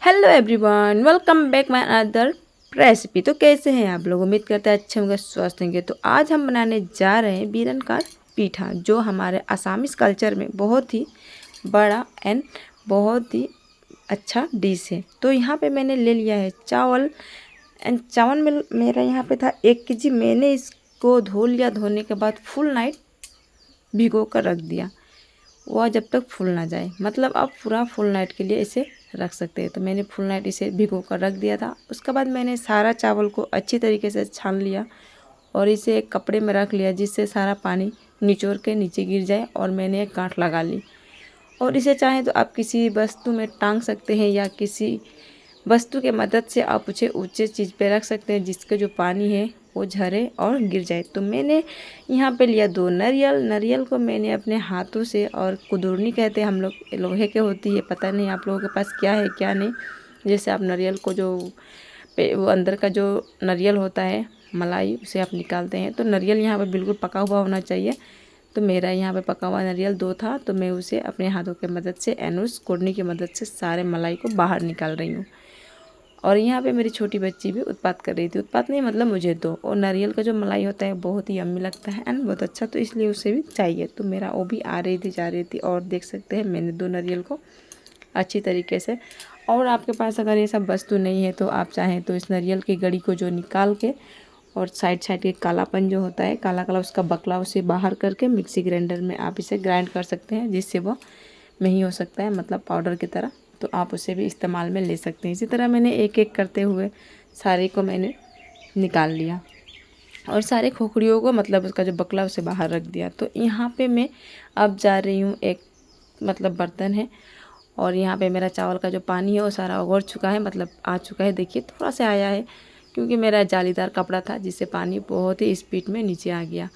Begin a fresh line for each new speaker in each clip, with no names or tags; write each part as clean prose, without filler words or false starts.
Hello everyone, welcome back my another recipe. तो कैसे हैं आप लोग? उम्मीद करते हैं अच्छे होंगे, स्वस्थ होंगे। तो आज हम बनाने जा रहे हैं बीरन का पीठा, जो हमारे असमीज कल्चर में बहुत ही बड़ा एंड बहुत ही अच्छा डिश है। तो यहाँ पे मैंने ले लिया है चावल एंड चावल में मेरा यहाँ पे था 1 kg। मैंने इसको धो लिया। धोने के बाद फुल नाइट भिगो कर रख दिया, वह जब तक फूल ना जाए। मतलब आप पूरा फुल नाइट के लिए इसे रख सकते हैं। तो मैंने फुल नाइट इसे भिगो कर रख दिया था। उसके बाद मैंने सारा चावल को अच्छी तरीके से छान लिया और इसे एक कपड़े में रख लिया, जिससे सारा पानी निचोड़ के नीचे गिर जाए। और मैंने एक गांठ लगा ली। और इसे चाहें तो आप किसी वस्तु में टांग सकते हैं या किसी वस्तु के मदद से आप उसे ऊंचे चीज़ पे रख सकते हैं, जिसके जो पानी है वो झरे और गिर जाए। तो मैंने यहाँ पे लिया 2 नारियल। नारियल को मैंने अपने हाथों से, और कुदुरनी कहते हैं हम लोग, लोहे के होती है, पता नहीं आप लोगों के पास क्या है क्या नहीं। जैसे आप नारियल को जो वो अंदर का जो नारियल होता है मलाई, उसे आप निकालते हैं। तो नारियल यहाँ पर बिल्कुल पका हुआ होना चाहिए। तो मेरा यहाँ पे पका हुआ नारियल 2 था, तो मैं उसे अपने हाथों की मदद से एंड उस कुड़नी की मदद से सारे मलाई को बाहर निकाल रही हूँ। और यहाँ पे मेरी छोटी बच्ची भी उत्पात कर रही थी। उत्पात नहीं मतलब मुझे दो। और नारियल का जो मलाई होता है बहुत ही यम्मी लगता है एंड बहुत अच्छा, तो इसलिए उसे भी चाहिए। तो मेरा वो भी आ रही थी जा रही थी। और देख सकते हैं मैंने 2 नारियल को अच्छी तरीके से, और आपके पास अगर ये सब वस्तु नहीं है तो आप चाहें तो इस नारियल की गड़ी को जो निकाल के और साइड साइड के कालापन जो होता है, काला काला उसका बकला, उसे बाहर करके मिक्सी ग्राइंडर में आप इसे ग्राइंड कर सकते हैं, जिससे वो मिही हो सकता है, मतलब पाउडर की तरह। तो आप उसे भी इस्तेमाल में ले सकते हैं। इसी तरह मैंने एक एक करते हुए सारे को मैंने निकाल लिया और सारे खोखड़ियों को, मतलब उसका जो बकला, उसे बाहर रख दिया। तो यहाँ पे मैं अब जा रही हूँ, एक मतलब बर्तन है, और यहाँ पे मेरा चावल का जो पानी है वो सारा उगड़ चुका है, मतलब आ चुका है। देखिए थोड़ा सा आया है, क्योंकि मेरा जालीदार कपड़ा था, जिससे पानी बहुत ही स्पीड में नीचे आ गया।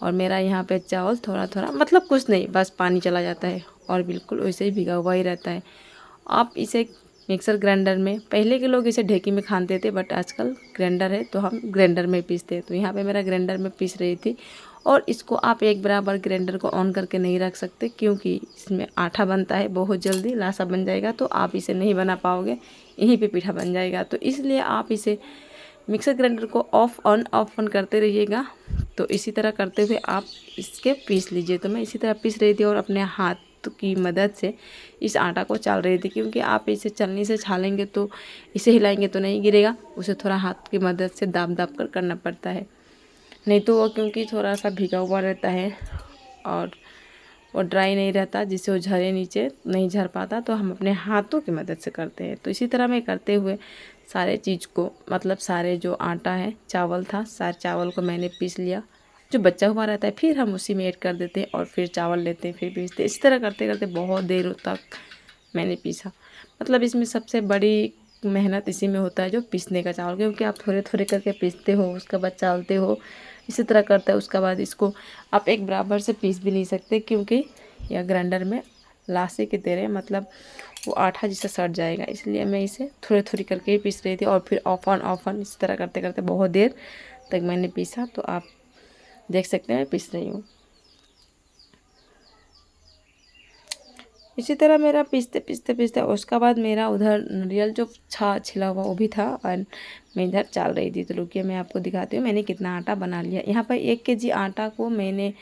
और मेरा यहाँ पे चावल थोड़ा थोड़ा, मतलब कुछ नहीं, बस पानी चला जाता है और बिल्कुल वैसे ही भिगा हुआ ही रहता है। आप इसे मिक्सर ग्राइंडर में, पहले के लोग इसे ढेकी में खाते थे, बट आजकल ग्राइंडर है तो हम ग्राइंडर में पीसते हैं। तो यहाँ पे मेरा ग्राइंडर में पीस रही थी। और इसको आप एक बराबर ग्राइंडर को ऑन करके नहीं रख सकते, क्योंकि इसमें आटा बनता है, बहुत जल्दी लासा बन जाएगा। तो आप इसे नहीं बना पाओगे, यहीं पे पीठा बन जाएगा। तो इसलिए आप इसे मिक्सर ग्राइंडर को ऑफ ऑन करते रहिएगा। तो इसी तरह करते हुए आप इसके पीस लीजिए। तो मैं इसी तरह पीस रही थी और अपने हाथ की मदद से इस आटा को चाल रही थी, क्योंकि आप इसे चलनी से छालेंगे तो, इसे हिलाएंगे तो नहीं गिरेगा, उसे थोड़ा हाथ की मदद से दाब दाब कर करना पड़ता है। नहीं तो वो, क्योंकि थोड़ा सा भीगा हुआ रहता है और वो ड्राई नहीं रहता, जिससे वो झरे नीचे नहीं झर पाता। तो हम अपने हाथों की मदद से करते हैं। तो इसी तरह मैं करते हुए सारे चीज़ को, मतलब सारे जो आटा है, चावल था, सारे चावल को मैंने पीस लिया। जो बचा हुआ रहता है फिर हम उसी में ऐड कर देते हैं, और फिर चावल लेते हैं, फिर पीसते हैं। इसी तरह करते करते बहुत देर तक मैंने पीसा। मतलब इसमें सबसे बड़ी मेहनत इसी में होता है, जो पीसने का चावल, क्योंकि आप थोड़े थोड़े करके पीसते हो, उसके बाद चालते हो, इसी तरह करते हैं। उसके बाद इसको आप एक बराबर से पीस भी नहीं सकते, क्योंकि यह ग्राइंडर में लासे की तरह, मतलब वो आटा जिससे सट जाएगा। इसलिए मैं इसे थोड़ी थोड़ी करके ही पीस रही थी, और फिर ऑफ ऑन इस तरह करते करते बहुत देर तक मैंने पीसा। तो आप देख सकते हैं मैं पीस रही हूँ। इसी तरह मेरा पीसते पीसते पीसते, उसके बाद मेरा उधर नारियल जो छिला हुआ वो भी था, और मैं इधर चाल रही थी। तो रुकिए मैं आपको दिखाती हूँ मैंने कितना आटा बना लिया। यहाँ पर 1 kg आटा को मैंने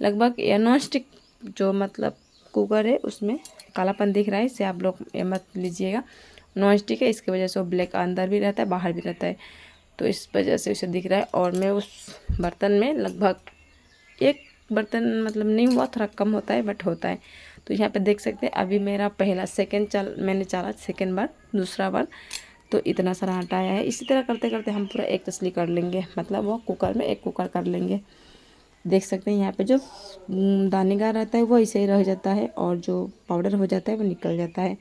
लगभग, या नॉन स्टिक जो मतलब कुकर है उसमें कालापन दिख रहा है, इससे आप लोग ये मत लीजिएगा। नॉन स्टिक है, इसकी वजह से वो ब्लैक अंदर भी रहता है बाहर भी रहता है, तो इस वजह से उसे दिख रहा है। और मैं उस बर्तन में लगभग एक बर्तन, मतलब नहीं हुआ, थोड़ा कम होता है बट होता है। तो यहाँ पे देख सकते हैं अभी मेरा पहला मैंने चाला सेकेंड बार, दूसरा बार, तो इतना सारा आटा आया है। इसी तरह करते करते हम पूरा एक तसली कर लेंगे, मतलब वो कुकर में एक कुकर कर लेंगे। देख सकते हैं यहाँ पे जो दानेदार रहता है वो ऐसे ही रह जाता है, और जो पाउडर हो जाता है वो निकल जाता है।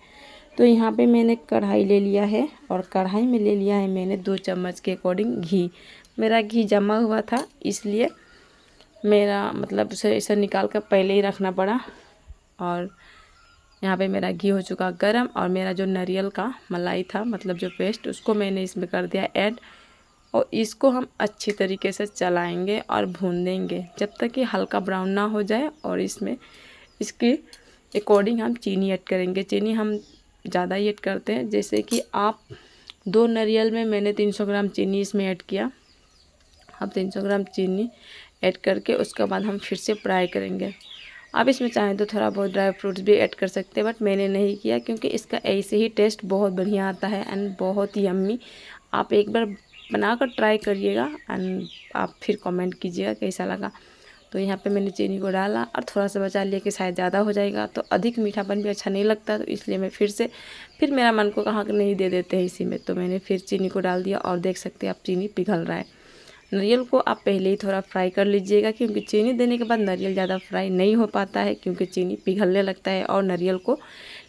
तो यहाँ पे मैंने कढ़ाई ले लिया है, और कढ़ाई में ले लिया है मैंने 2 चम्मच के अकॉर्डिंग घी। मेरा घी जमा हुआ था, इसलिए मेरा मतलब उसे ऐसा निकाल कर पहले ही रखना पड़ा। और यहाँ पे मेरा घी हो चुका गरम, और मेरा जो नारियल का मलाई था, मतलब जो पेस्ट, उसको मैंने इसमें कर दिया ऐड। और इसको हम अच्छी तरीके से चलाएंगे और भून देंगे जब तक कि हल्का ब्राउन ना हो जाए। और इसमें इसकी अकॉर्डिंग हम चीनी ऐड करेंगे। चीनी हम ज़्यादा ही ऐड करते हैं। जैसे कि आप 2 नारियल में मैंने 300 ग्राम चीनी इसमें ऐड किया। अब 300 ग्राम चीनी ऐड करके उसके बाद हम फिर से फ्राई करेंगे। आप इसमें चाहें तो थोड़ा बहुत ड्राई फ्रूट्स भी ऐड कर सकते हैं, बट मैंने नहीं किया क्योंकि इसका ऐसे ही टेस्ट बहुत बढ़िया आता है एंड बहुत ही यम्मी। आप एक बार बनाकर ट्राई करिएगा एंड आप फिर कमेंट कीजिएगा कैसा लगा। तो यहाँ पे मैंने चीनी को डाला और थोड़ा सा बचा लिया कि शायद ज़्यादा हो जाएगा, तो अधिक मीठापन भी अच्छा नहीं लगता, तो इसलिए मैं फिर मेरा मन को कहा कि नहीं दे देते हैं इसी में, तो मैंने फिर चीनी को डाल दिया और देख सकते हैं आप चीनी पिघल रहा है। नारियल को आप पहले ही थोड़ा फ्राई कर लीजिएगा क्योंकि चीनी देने के बाद नारियल ज़्यादा फ्राई नहीं हो पाता है क्योंकि चीनी पिघलने लगता है और नारियल को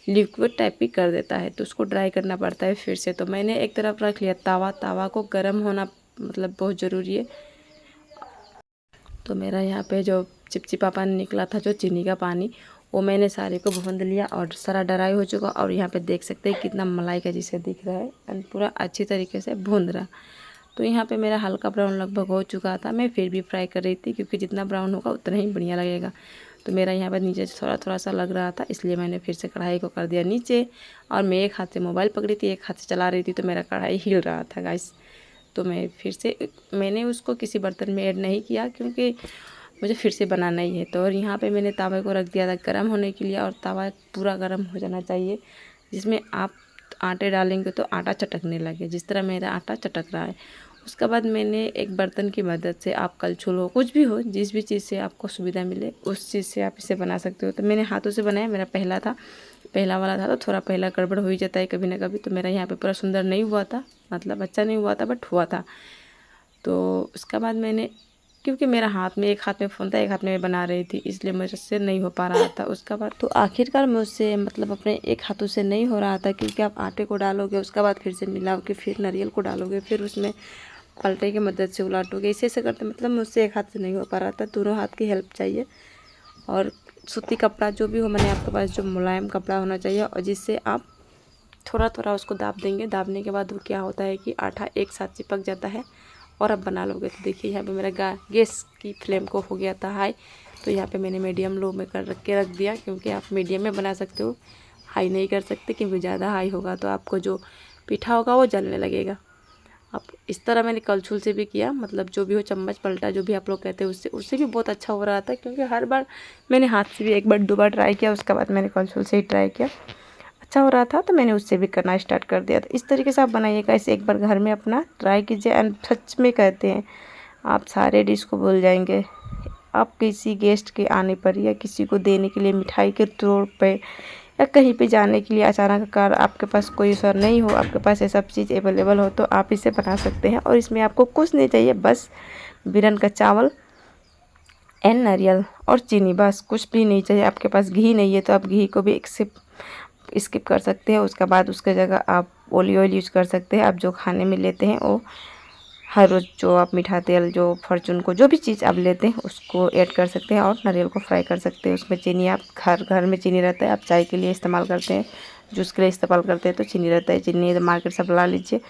लिक्विड टाइप ही कर देता है, तो उसको ड्राई करना पड़ता है फिर से। तो मैंने एक तरफ रख लिया तवा को गर्म होना मतलब बहुत ज़रूरी है। तो मेरा यहाँ पे जो चिपचिपा पानी निकला था, जो चीनी का पानी, वो मैंने सारे को भून लिया और सारा ड्राई हो चुका। और यहाँ पे देख सकते हैं कितना मलाई का जैसे दिख रहा है एंड पूरा अच्छी तरीके से भून रहा। तो यहाँ पे मेरा हल्का ब्राउन लगभग हो चुका था, मैं फिर भी फ्राई कर रही थी क्योंकि जितना ब्राउन होगा उतना ही बढ़िया लगेगा। तो मेरा यहाँ पर नीचे थोड़ा थोड़ा सा लग रहा था, इसलिए मैंने फिर से कढ़ाई को कर दिया नीचे और मैं एक हाथ से मोबाइल पकड़ी थी, एक हाथ से चला रही थी, तो मेरा कढ़ाई हिल रहा था गाइस। तो मैंने उसको किसी बर्तन में ऐड नहीं किया क्योंकि मुझे फिर से बनाना ही है। तो और यहाँ पे मैंने तवे को रख दिया था गर्म होने के लिए, और तवा पूरा गर्म हो जाना चाहिए जिसमें आप आटे डालेंगे तो आटा चटकने लगे, जिस तरह मेरा आटा चटक रहा है। उसके बाद मैंने एक बर्तन की मदद से, आप कलछुल हो कुछ भी हो, जिस भी चीज़ से आपको सुविधा मिले उस चीज़ से आप इसे बना सकते हो। तो मैंने हाथों से बनाया, मेरा पहला वाला था, तो थोड़ा पहला गड़बड़ हो ही जाता है कभी ना कभी। तो मेरा यहाँ पे पूरा सुंदर नहीं हुआ था, मतलब अच्छा नहीं हुआ था बट हुआ था। तो उसके बाद मैंने, क्योंकि मेरा एक हाथ में फ़ोन था, एक हाथ में मैं बना रही थी, इसलिए मुझसे नहीं हो पा रहा था। उसके बाद तो आखिरकार मुझसे मतलब अपने एक हाथों से नहीं हो रहा था, क्योंकि आप आटे को डालोगे, उसके बाद फिर से मिलाओगे, फिर नारियल को डालोगे, फिर उसमें पलटे की मदद से उलाटोगे, ऐसे करते मतलब मुझसे एक हाथ से नहीं हो पा रहा था, दोनों हाथ की हेल्प चाहिए। और सूती कपड़ा जो भी हो, मैंने आपके पास जो मुलायम कपड़ा होना चाहिए, और जिससे आप थोड़ा थोड़ा उसको दाब देंगे। दाबने के बाद वो क्या होता है कि आटा एक साथ चिपक जाता है और अब बना लोगे। तो देखिए यहाँ पे मेरा गैस की फ्लेम को हो गया था हाई, तो यहाँ पे मैंने मीडियम लो में रख दिया, क्योंकि आप मीडियम में बना सकते हो, हाई नहीं कर सकते, क्योंकि ज़्यादा हाई होगा तो आपको जो पीठा होगा वो जलने लगेगा। अब इस तरह मैंने कलछुल से भी किया, मतलब जो भी हो, चम्मच पलटा जो भी आप लोग कहते हैं, उससे भी बहुत अच्छा हो रहा था, क्योंकि हर बार मैंने हाथ से भी एक बार दो बार ट्राई किया, उसके बाद मैंने कलछुल से ही ट्राई किया, अच्छा हो रहा था, तो मैंने उससे भी करना स्टार्ट कर दिया। तो इस तरीके से आप बनाइएगा, इसे एक बार घर में अपना ट्राई कीजिए एंड सच में कहते हैं आप सारे डिश को भूल जाएंगे। आप किसी गेस्ट के आने पर या किसी को देने के लिए, मिठाई के तौर पे या कहीं पे जाने के लिए अचानक कार आपके पास कोई सर नहीं हो, आपके पास ये सब चीज़ अवेलेबल हो, तो आप इसे बना सकते हैं। और इसमें आपको कुछ नहीं चाहिए, बस बिरन का चावल एंड नारियल और चीनी, बस कुछ भी नहीं चाहिए। आपके पास घी नहीं है तो आप घी को भी स्किप कर सकते हैं। उसके बाद उसके जगह आप ऑयल यूज़ कर सकते हैं। आप जो खाने में लेते हैं वो हर रोज़ जो आप मीठा तेल, जो फॉर्चून को जो भी चीज़ आप लेते हैं उसको ऐड कर सकते हैं और नारियल को फ्राई कर सकते हैं। उसमें चीनी, आप घर में चीनी रहता है, आप चाय के लिए इस्तेमाल करते हैं, जूस के लिए इस्तेमाल करते हैं, तो चीनी रहता है। चीनी मार्केट से ला लीजिए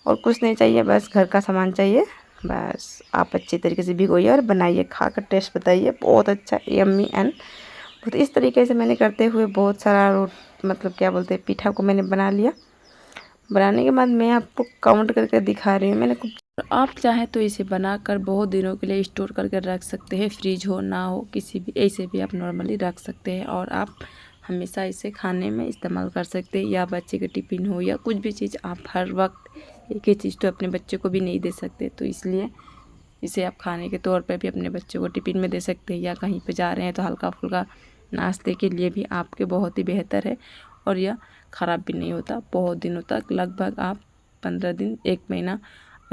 और कुछ नहीं चाहिए, बस घर का सामान चाहिए। बस आप अच्छी तरीके से भिगोइए और बनाइए, खाकर टेस्ट बताइए, बहुत अच्छा यम्मी एंड। तो इस तरीके से मैंने करते हुए बहुत सारा मतलब क्या बोलते हैं, पीठा को मैंने बना लिया। बनाने के बाद मैं आपको काउंट करके दिखा रही हूँ। आप चाहें तो इसे बनाकर बहुत दिनों के लिए स्टोर करके रख सकते हैं, फ्रिज हो ना हो किसी भी, ऐसे भी आप नॉर्मली रख सकते हैं और आप हमेशा इसे खाने में इस्तेमाल कर सकते हैं, या बच्चे के टिफ़िन हो या कुछ भी चीज़, आप हर वक्त एक ही चीज़ तो अपने बच्चे को भी नहीं दे सकते, तो इसलिए इसे आप खाने के तौर पे भी अपने बच्चों को टिफ़िन में दे सकते हैं, या कहीं पे जा रहे हैं तो हल्का फुल्का नाश्ते के लिए भी आपके बहुत ही बेहतर है। और यह ख़राब भी नहीं होता, बहुत दिनों तक, लगभग आप 15 दिन 1 महीना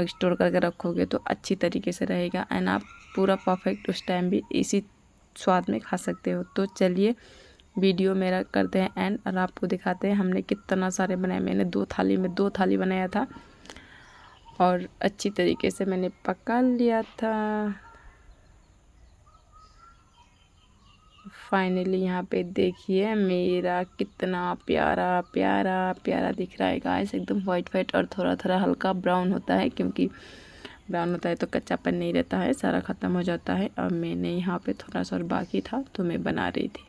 स्टोर करके रखोगे तो अच्छी तरीके से रहेगा एंड आप पूरा परफेक्ट उस टाइम भी इसी स्वाद में खा सकते हो। तो चलिए वीडियो मेरा करते हैं एंड और आपको दिखाते हैं हमने कितना सारे बनाए। मैंने 2 थाली बनाया था और अच्छी तरीके से मैंने पका लिया था। फाइनली यहाँ पे देखिए मेरा कितना प्यारा प्यारा प्यारा दिख रहा है गाइस, एकदम वाइट और थोड़ा थोड़ा हल्का ब्राउन होता है, क्योंकि ब्राउन होता है तो कच्चापन नहीं रहता है, सारा ख़त्म हो जाता है। और मैंने यहाँ पे थोड़ा सा और बाकी था तो मैं बना रही थी।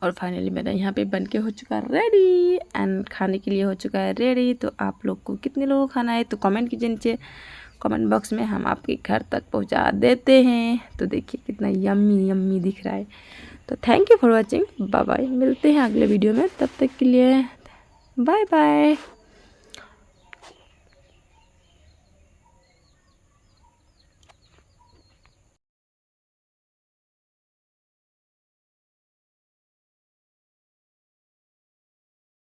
और फाइनली मेरा यहाँ पे बन के हो चुका है रेडी एंड खाने के लिए हो चुका है रेडी। तो आप लोग को कितने लोगों को खाना है तो कमेंट कीजिए नीचे कमेंट बॉक्स में, हम आपके घर तक पहुँचा देते हैं। तो देखिए कितना यम्मी यम्मी दिख रहा है। तो thank you for watching, bye bye, मिलते हैं अगले वीडियो में, तब तक के लिए बाय बाय।